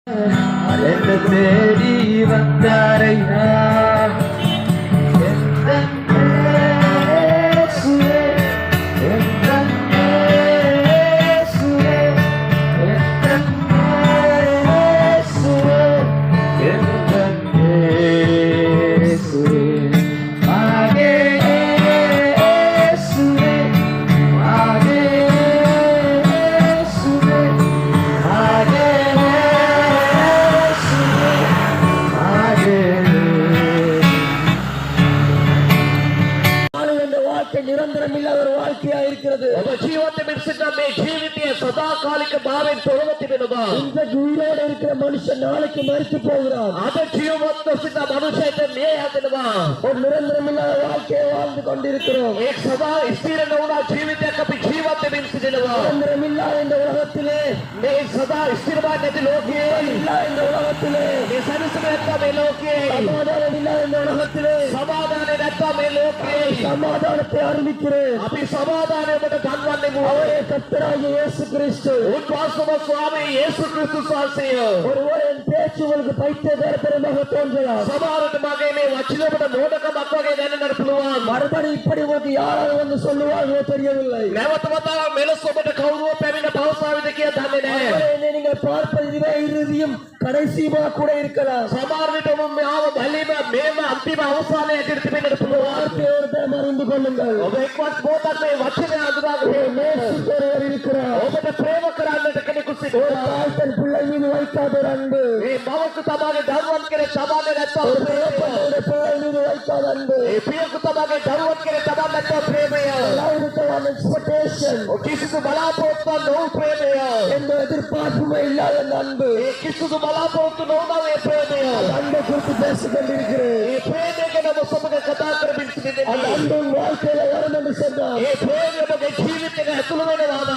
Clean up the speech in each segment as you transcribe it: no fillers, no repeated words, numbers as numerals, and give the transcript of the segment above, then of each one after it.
என்ன தேடி வந்தாரையா நிரந்தரமில்லாத ஒரு வாழ்க்கையா இருக்கிறது. சதாகாலிக பாவின் தொழுவத்தினுமா இந்த உயிரோடு இருக்கிற மனுஷன் நாளைக்கு மறித்து போகிறான். அதை ஜீவத்த மனுஷன் ஒரு நிரந்தரமில்லாத வாழ்க்கையை வாழ்ந்து கொண்டிருக்கிறோம். சதா ஸ்திரனோட ஜீவித்த கபி ஜீவத்தை மின்சிடுவா நிரந்தரமில்லாத இந்த உலகத்திலே மே சதா ஸ்திரமான லோகே இல்ல இந்த உலகத்திலே மே சரிசமத்த லோகே சமாதானம் இல்ல இந்த உலகத்திலே சமாதானத்த லோகே சமாதானத்தை அறிவிக்கிறேன். அப்படி சமாதானப்பட்ட தன்வன்னை அவரே கர்த்தராகிய இயேசு கிறிஸ்து உன் வாசம சுவாமி இயேசு கிறிஸ்து சாட்சியோ ஒருவர் என் பேச்சு உங்களுக்கு பைத்தியகாரத்தனமாக தோன்றலாம். சமாதான மகனே வச்சிலப்பட்ட நோடக மக்களே என்ன நடப்புவான் மறுபடி இப்படி உங்களுக்கு யாராவது வந்து சொல்லுவார்களோ தெரியவில்லை. நேவத்தவதா மேலசோபட்ட கௌரவ பேமின பாவசாவிதக்கிய தானே நீங்கள் பார்ப்பதிலே இறுதியும் கடைசியுமா கூட இருக்கலாம். சமாதானமும் ஆவ பலிம மேம அந்திம அவசானே எடுத்து நடப்புவான். வார்த்தையோடு மறந்து கொள்ளுங்கள். ஒவ்வொரு போதனை வச்சனை அதுதான் நேசிக்கிறவர் இருக்கிறார். ஒவ்வொரு பிரேமக்கரான கனி குசி தாழ்த்தன் பிள்ளை மீது வைக்காத அன்பு மாவுக்கு தமாக தர்வன்கிற சமாதான ரத்தம் பிள்ளை மீது வைக்காத அன்பு பிரியக்கு தமாக தர்வன்கிற சமாதான ரத்தம் பிரேமையா லவ்வுடன் எக்ஸ்பெக்டேஷன் கிசுக்கு பலாபோத்த நோ பிரேமையா எந்த எதிர்பார்ப்புமே இல்லாத அன்பு கிசுக்கு பலாபோத்த நோனாவே பிரேமையா அன்பை குறித்து பேசிக் கொண்டிருக்கிறேன். பிரேமைக்கு நம்ம சமூக கதாக்கர பிடிச்சிட்டு அந்த அன்பு வாழ்க்கையில வரணும் என்று சொன்னார். பிரேமை ಬಗ್ಗೆ ಜೀವಿತಕ್ಕೆ ಅತುಲವಾದ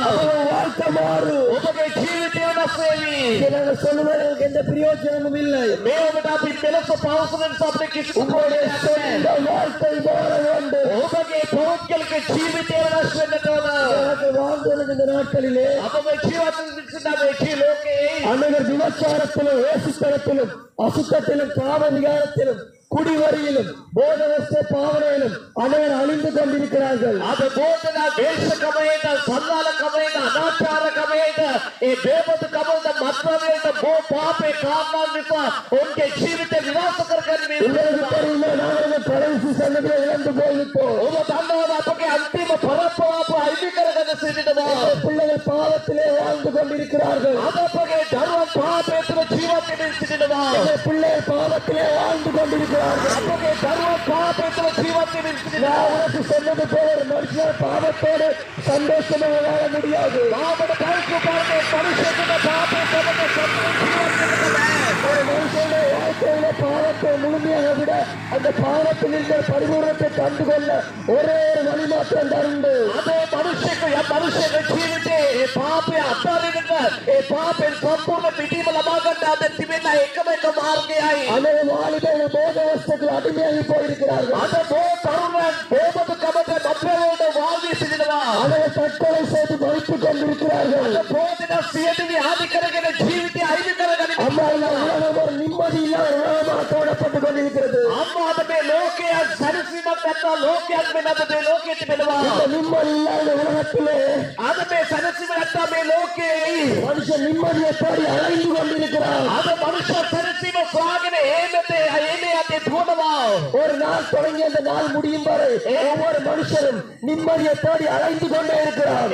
வாழ்க்கை மாறு ಒಬ್ಬಗೆ ಜೀವಿತವನ್ನ ಸೇವಿ ನಾನು சொல்லுவதற்கு எந்த பிரயோஜனமும் இல்லை. மேவடாபி ಕೆಲಸ ಪಾವಸನ ಸಾಪಕ್ಕೆ ಉಂಗೋಡೆ வாழ்க்கை மாற வேண்டும். ಒಬ್ಬಗೆ ಪೌತ್ಕಲ್ಗೆ ಜೀವಿತವನ್ನ ಸ್ವೆನ್ನತೋನ எனக்கு வாழ்ந்த இந்த நாட்களிலே அப்பவே ஜீவத்தின் லோகே அனைவர் விபச்சாரத்திலும் வேசித்தனத்திலும் அசுத்தத்திலும் காமவிகாரத்திலும் குடிவரியிலும் போதவஸ்த பாவனையிலும் அனைவர் அழிந்து கொண்டிருக்கிறார்கள். அது போதன வேஷ கமையிட சல்லால கமையிட அனாச்சார கமையிட ಬೇಬದು ಕಮದ ಮತ್ತವೇದ ಬೋ ಪಾಪೆ ಕಾರಣದಿಂದ ಉನ್ಗೆ ಜೀವಿತ ವಿನಾಶಕರಕರನೆ உங்களுக்கு தெரியுமா நாங்கள் கடைசி சந்ததியை இழந்து போய்விட்டோம். உங்க தன்னோட அப்பಕ್ಕೆ ಅಂತಿಮ ಪರಪಾಪ ಐದಿಕರகன செய்திடுவா பிள்ளைகள் பாவத்திலே வாழ்ந்து கொண்டிருக்கிறார்கள். அதப்பಗೆ தர்ம பாபேத்திர ஜீவத்தை நிறுத்திடுவா பிள்ளைகள் பாவத்திலே வாழ்ந்து கொண்டிருக்கிறார்கள். அப்பಕ್ಕೆ தர்ம பாபேத்திர ஜீவத்தை நிறுத்திடுவா உனக்கு சொன்னது போல ஒரு மனுஷன் பாவத்தோடு சந்தோஷமாக வாழ முடியாது. பாவட கருத்து பாருங்க மனுஷனுக்கு பாப சமக ஒரு மனுஷனுடைய வாழ்க்கையில பாவத்தை முழுமையாக விட அந்த பாவத்தில் இருந்த பரிபூர்ணத்தை கண்டுகொள்ள ஒரே ஒரு வழி மாற்றம் தான் உண்டு. அதே மனுஷங்க ஜீவிते ಪಾಪೆ ಅತ್ತಾರಿನಿಂದ ಪಾಪೆ ಸಂಪೂರ್ಣ ಮಿತಿಮಲமாகட்ட அதன் ஏக்கமேக்க மார்க்கையாய் அநேக வாலிபர்கள் போதவஸ்துக்கு அடிமையாகி போயிருக்கிறார்கள். அந்த தருணன் போபது கமத்தை மற்றவர்களோட வாழ்வி செய்திடுவா அநேக தற்கொலை செய்து மறித்துக் கொண்டிருக்கிறார்கள். அந்த போதின சுயதிவி ஆதிக்கரகிற ஜீவித்தை ஐவிக்கரகனி அம்மா ஒரு நிம்மதி இல்லாத உலகமாக தோடப்பட்டுக் கொண்டிருக்கிறது. அம்மா அதமே லோக்கிய சரிசிமத்த லோக்கியத்மே லோக்கியத்தை பெறுவா இந்த நிம்மதி இல்லாத உலகத்திலே அதமே சரிசிமத்தமே லோக்கே மனுஷன் நிம்மதியை தேடி அலைந்து கொண்டிருக்கிறார். அது மனுஷன் சரிசிம சுவாகன ஏமையாத்தை தூண்டவா ஒரு நாள் தொடங்கி அந்த நாள் முடியும் வரை ஒவ்வொரு மனுஷரும் நிம்மதியை தேடி அலைந்து கொண்டே இருக்கிறார்.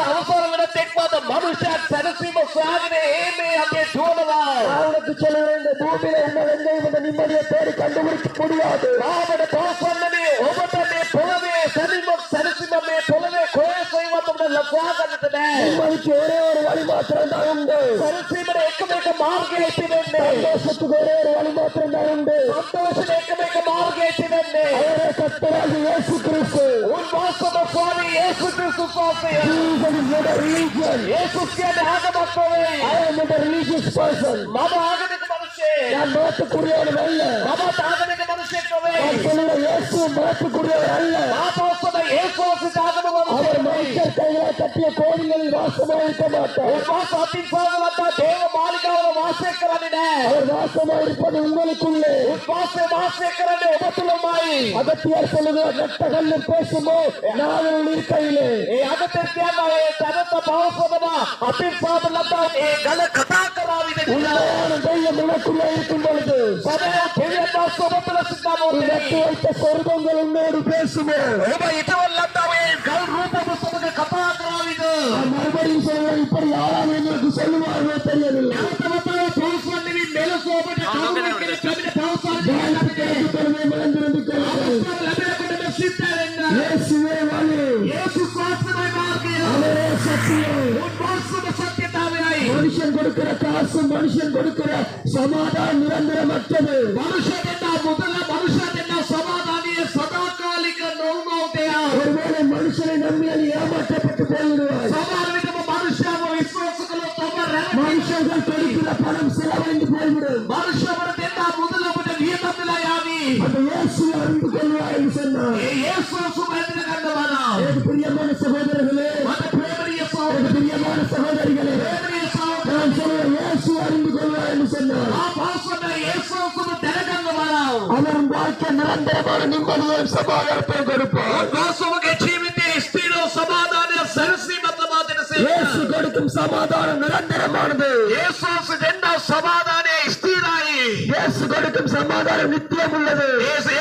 அவசரங்களை தெற்பாத மனுஷன் சரிசிம சுவாகன ஏமையாத்தை தூண்டவா அவனுக்கு சொல்லுவேன் இந்த பூமியில உங்கள் எங்கேயும் இந்த நிம்மதியை தேடி கண்டுபிடிக்க முடியாது. அவனோட தோசமே ஒவ்வொருமே போலவே சரிசிமே போலவே கோய செய்வதோட லக்வாகனதே நிம்மதிக்கு ஒரே ஒரு வழி மாத்திரம் தான் உண்டு. சரிசிமர ஏக்கமேக்க மார்க்கேட்டினே சந்தோஷத்துக்கு ஒரே ஒரு வழி மாத்திரம் தான் உண்டு. சந்தோஷம் ஏக்கமேக்க மார்க்கேட்டினே அவரே கர்த்தராகிய இயேசு கிறிஸ்து உன் வாசம சுவாமி இயேசு கிறிஸ்து சாட்சியா Jesus is not a religion. இயேசுக்கே ஆகமத்தவே I am not a religious person. மாமா ஆகமத்துக்கு மனுஷே நான் நோட்டுக்குரியவன் அல்ல. மாமா ஆகமத்துக்கு அபிஷேகமே இயேசு மாற்றக்கூடியவர் அல்ல. மாற்றோசனை இயேசுவாசிதாகணும் அவர் மனுஷர் கைகளால் கட்டிய கோவில்களில் வாசமாயிருக்க மாட்டார். உட்வாசத்தின் சாதனத்தா தேவ மாளிகாவில் வாசிக்கிறேன். அவர் வாசமாயிருப்பது உங்களுக்குள்ளே. வாசிக்கிறேன் உபத்துலமாய் அகத்தியார் சொல்லுகிறார், நட்டகல்ல பேசுமோ நாவில் இருக்கையிலே தனத்த பாவசோதமா அப்பின் சாதனத்தா கல கதா கராவித உண்மையான தெய்வம் உனக்குள்ளே இருக்கும் பொழுது சதா தெய்வத்தா சுபத்துல சித்தாமோ நட்டு வைத்த சொர்க்கங்கள் உன்னோடு பேசுமோ. இதுவல்லத்தாவே கல் ரூபம் சுபக கதா கராவித மறுபடியும் சொல்லுவார், இப்படி யாராவது எங்களுக்கு சொல்லுவார்களோ தெரியவில்லை. மேல சோபட்ட காவலுக்கு கவித பாவசாலி மலர்ந்திருந்து இயேசுவே வழி, இயேசு சுவாசமாய் மாறுகிறார். அவரே சத்தியம். உட்வாசம சத்தியத்தாவினாய் மனுஷன் கொடுக்கிற காசு, மனுஷன் கொடுக்கிற சமாதானம் நிரந்தரமற்றது. மனுஷன் என்ன முதல்ல மனுஷன் என்ன சமாதானிய சதாகாலிக நோவுதயா ஒருவேளை மனுஷனை நம்பி அது ஏமாற்றப்பட்டு போய்விடுவார். சமாதானிக மனுஷன் விசுவாசங்களோ தொமர மனுஷர்கள் கொடுக்கிற பணம் செலவழிந்து போய்விடும். மனுஷன் என்ன முதல்ல பட்ட நியமத்திலாயாவி அந்த இயேசு அறிந்து கொள்வார் என்று சொன்னார். இயேசு சுமந்திர கண்டவனா எனக்கு பிரியமான சகோதரர்களே, அந்த பிரேமரிய எனக்கு சகோதரி பிரியமான சகோதரிகளே, பிரேமரிய சகோதரி நான் சொல்லுவேன், இயேசு அறிந்து கொள்வார் என்று சொன்னார். ஆ பாசன இயேசு சுமந்திர கண்டவனா அவர் வாழ்க்கை நிரந்தரமான நிம்மதியும் சமாதானத்தையும் கொடுப்பார். வாசவக ஜீவிதே ஸ்திரோ சமாதான சரசி மத்தமாதன இயேசு கொடுக்கும் சமாதானம் நிரந்தரமானது. இயேசு என்ன சமாதான ஸ்திராயி இயேசு கொடுக்கும் சமாதானம் நித்தியம் உள்ளது. இயேசு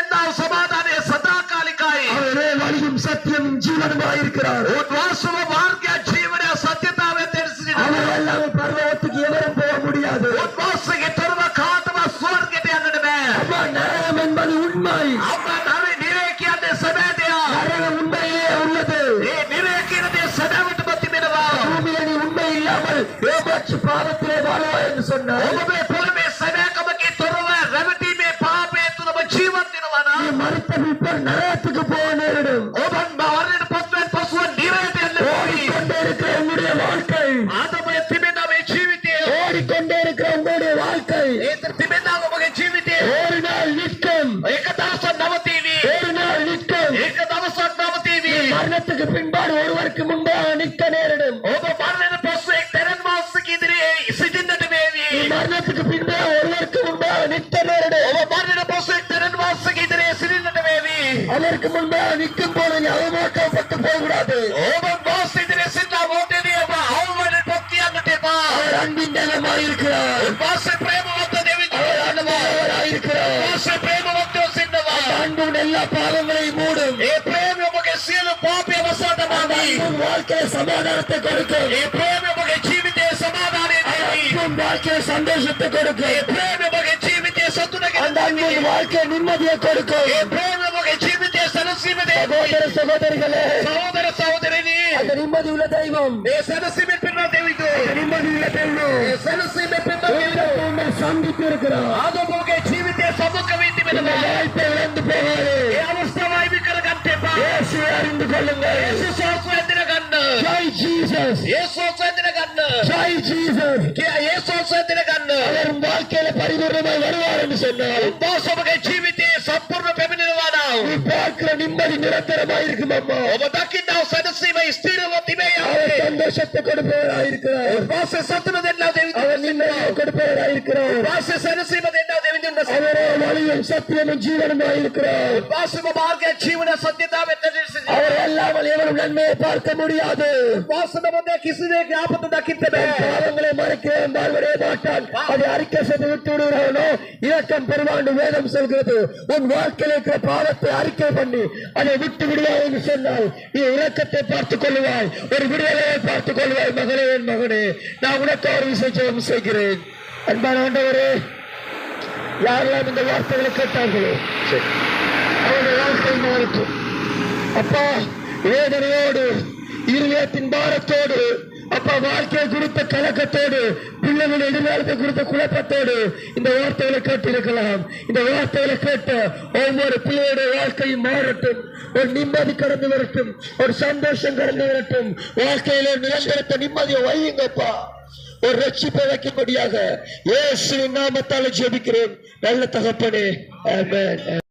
என்ன சமாதான சதாகாலிகாய் அவரே வழியும் சத்தியமும் ஜீவனுமாயிருக்கிறார். வாசவ மார்க்க ஜீவன சத்தியதாவே தெரிசி அவர் எல்லாமே பரலோகத்துக்கு எவரும் போக முடியாது. வாசக தர்வ காதவ ஸ்வர்கத்தை அன்னடமே அப்பா, நரகம் என்பது உண்மை. அப்ப நாமே நிரேக்கியதே சபேதயா நரகம் உண்மையே உள்ளது. நிரேக்கியதே சபேவிட்டு பத்தி மேலவா பூமியில நீ உண்மை இல்லாமல் ஏமாற்று பாவத்திலே வாழ்வாய் என்று சொன்னார். ஒபே பொறுமே சபேகமக்கி தருவ ரவதி மே பாபே துனம ஜீவத்தினவனா நீ மரித்த பின்பு நரகத்துக்கு போக நேரிடும். ஓபன் மாரின் பத்வன் பசுவன் நிரேதே ஓடிக்கொண்டே இருக்கிற உங்களுடைய வாழ்க்கை, ஆதமய திமெனாவே ஜீவிதே ஓடிக்கொண்டே இருக்கிற உங்களுடைய வாழ்க்கை திமெனாவே ஜீவிதே ஒரு நாள் நிற்கும். ஏகதாச நவதீவி ஒரு நாள் நிற்கும். ஏகதாச நவதீவி மரணத்துக்கு பின்பாடு ஒருவருக்கு முன்பாக நிற்க நேரிடும். ஓப மாரின் பசு தெரன் மாசுக்கு எதிரே சிதின்னது மேவி நீ மரணத்துக்கு பின்பாக ஒருவருக்கு முன்பாக நிற்க நேரிடும். ஓப மாரின் பசு தெரன் மாசுக்கு எதிரே சிதின்னது மேவி அதற்கு முன்பாக நிற்கும் போது நீ அவமாக்கப்பட்டு போகக்கூடாது. ஓப மாசு எதிரே சின்னா மோதேதி அப்ப அவமன பக்தி அங்கட்டே பா அவர் அன்பின் தேவனாயிருக்கிறார். மாசு பிரேமவந்த தேவி அவர் அன்புள்ளவராயிருக்கிறார். மாசு பிரேமவந்த சின்னவா அன்பும் எல்லா பாவங்களையும் மூடும். ஏ பிரேமவக சீல பாபிய வசந்தமாவி அன்பும் வாழ்க்கையில சமாதானத்தை கொடுக்கும். ஏ பிரேமவக ஜீவிதே சமாதானே தேவி அன்பும் வாழ்க்கையில சந்தோஷத்தை கொடுக்கும். பிரேமவக ஜீவிதே சத்துனக அந்த அன்பும் வாழ்க்கையை நிம்மதியை கொடுக்கும். ஏ பிரேமவக ஜீவிதே சனசிமதே சகோதர சகோதரிகளே, சகோதர சகோதரினி அந்த நிம்மதி உள்ள தெய்வம், ஏ சனசிமே பின்ன தேவிது நிம்மதி உள்ள தெய்வம் ஏ சனசிமே பின்ன தேவிது உன்னை சந்தித்து இருக்கிறார். ஆதமோக ஜீவிதே சமுக வீதி இந்த மேலவா வாய்ப்பை இழந்து போகாதே. ஏ அவஸ்தவாய் விக்கர கண்டே பா இயேசுவை அறிந்து கொள்ளுங்கள். ஏசு சாஸ்வந்திர கண்ண Jai Jesus. ஏசு சாஸ்வந்திர கண்ண Jai Jesus. ஏசு சாஸ்வந்திர கண்ண அவர் உன் வாழ்க்கையில பரிபூர்ணமாய் வருவார் என்று சொன்னார். உபாசமக ஜீவிதே சம்பூர்ண பெமினிவானா நீ பார்க்கிற நிம்மதி நிரந்தரமாய் இருக்கும் அம்மா. ඔබ දකින්නව සැනසීම ස්ථිරව அவர் තිබේ. சந்தோஷத்தை கொடுப்பவராயிருக்கிறார். වාසය සතුට දෙන්නා දෙවිඳුන් அவர் நிம்மதியை கொடுப்பவராயிருக்கிறார். වාසය සැනසීම දෙන්නා දෙවිඳුන් அவரே வழியும் சத்தியமும் ஜீவனுமாயிருக்கிறார். වාසම මාර්ගය ජීවන සත්‍යතාවෙත් அவர் அல்லாமல் எவரும் நன்மையை பார்க்க முடியாது. වාසන මොදේ කිසිදෙක ආපත දකින්න බෑ. பாவங்களை மறைக்கிறவன் வாழ்வதே மாட்டான். அதை அறிக்கை செய்து விட்டு விடுகிறவனோ இரக்கம் பெறுவான் வேதம் சொல்கிறது. உன் வாழ்க்கையில் இருக்கிற பாவத்தை அறிக்கை பண்ணி அதை விட்டு விடுவாய் என்று சொன்னால் நீ இரக்கத்தை பார்த்துக் கொள்வாய், ஒரு விடுதலையை பார்த்துக் கொள்வாய். மகளே, என் மகனே, நான் உனக்கு ஒரு விசேஷம் செய்கிறேன். அன்பான ஆண்டவரே, யாரெல்லாம் இந்த வார்த்தைகளை கேட்டார்களோ அவருடைய வாழ்க்கை மாறட்டும். அப்பா, வேதனையோடு இருதயத்தின் பாரத்தோடு, அப்பா, வாழ்க்கையை குறித்த கலக்கத்தோடு, பிள்ளைகள் எதிர்காலத்தை குறித்த குழப்பத்தோடு இந்த வார்த்தைகளை கேட்டிருக்கலாம். இந்த வார்த்தைகளை கேட்ட ஒவ்வொரு பிள்ளையுடைய வாழ்க்கையும் மாறட்டும். ஒரு நிம்மதி கடந்து வரட்டும், ஒரு சந்தோஷம் கடந்து வரட்டும். வாழ்க்கையில நிரந்தரத்தை நிம்மதியை வையுங்கப்பா. ஒரு ரட்சிப்பை வைக்கும்படியாக இயேசுவின் நாமத்தால் ஜெபிக்கிறேன். நல்ல தகப்பனே. ஆமென்.